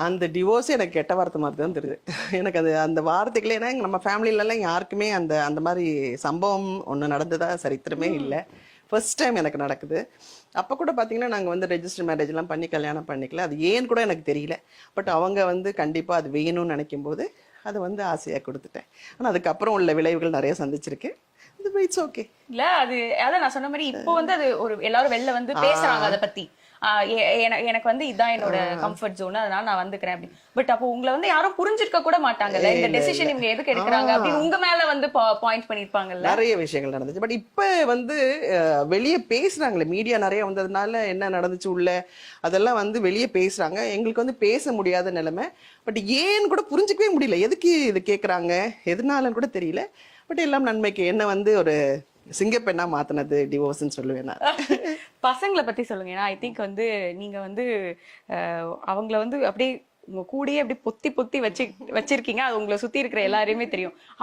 அந்த டிவோர்ஸ் எனக்கு கெட்ட வார்த்தை மாதிரி தான் தெரியுது. எனக்கு அது அந்த வார்த்தைகளே, ஏன்னா நம்ம ஃபேமிலிலலாம் யாருக்குமே அந்த அந்த மாதிரி சம்பவம் ஒன்று நடந்ததா சரித்திரமே இல்லை. ஃபர்ஸ்ட் டைம் எனக்கு நடக்குது. அப்போ கூட பார்த்தீங்கன்னா நாங்கள் வந்து ரெஜிஸ்டர் மேரேஜ்லாம் பண்ணி கல்யாணம் பண்ணிக்கல. அது ஏன்னு கூட எனக்கு தெரியல. பட் அவங்க வந்து கண்டிப்பாக அது வேணும்னு நினைக்கும் போது அதை வந்து ஆசையாக கொடுத்துட்டேன். ஆனால் அதுக்கப்புறம் உள்ள விளைவுகள் நிறைய சந்திச்சிருக்கேன். It's okay. இல்ல அது அதான் நான் சொன்ன மாதிரி இப்போ வந்து அது ஒரு எல்லாரும் வெளில வந்து பேசுறாங்க அதை பத்தி. எனக்கு வந்து இதான் என்னோட கம்ஃபர்ட் ஜோன், அதனால நான் வந்துக்கிறேன் அப்படி. பட் அப்போ உங்களை வந்து யாரும் புரிஞ்சிருக்க கூட மாட்டாங்கல்ல, இந்த டெசிஷன் இவங்க எதுக்கு எடுக்கிறாங்க அப்படின்னு உங்க மேல வந்து பாயிண்ட் பண்ணிருப்பாங்கல்ல. நிறைய விஷயங்கள் நடந்துச்சு. பட் இப்ப வந்து வெளியே பேசுறாங்களே, மீடியா நிறைய வந்ததுனால என்ன நடந்துச்சு உள்ள அதெல்லாம் வந்து வெளியே பேசுறாங்க. எங்களுக்கு வந்து பேச முடியாத நிலைமை. பட் ஏன்னு கூட புரிஞ்சுக்கவே முடியல. எதுக்கு இது கேட்குறாங்க, எதனாலன்னு கூட தெரியல. பட் எல்லாம் நன்மைக்கு. என்ன வந்து ஒரு சிங்கப்பெண்ணா மாத்தினது டிவோர்ஸ்ன்னு சொல்லுவேன் நான். பசங்களை பத்தி சொல்லுங்க. ஏன்னா ஐ திங்க் வந்து நீங்க வந்து அவங்கள வந்து அப்படியே உங்க கூடயே அப்படியே பொத்தி பொத்தி வச்சிருக்கீங்க. அது உங்களை சுத்தி இருக்கிற எல்லாரையுமே தெரியும்.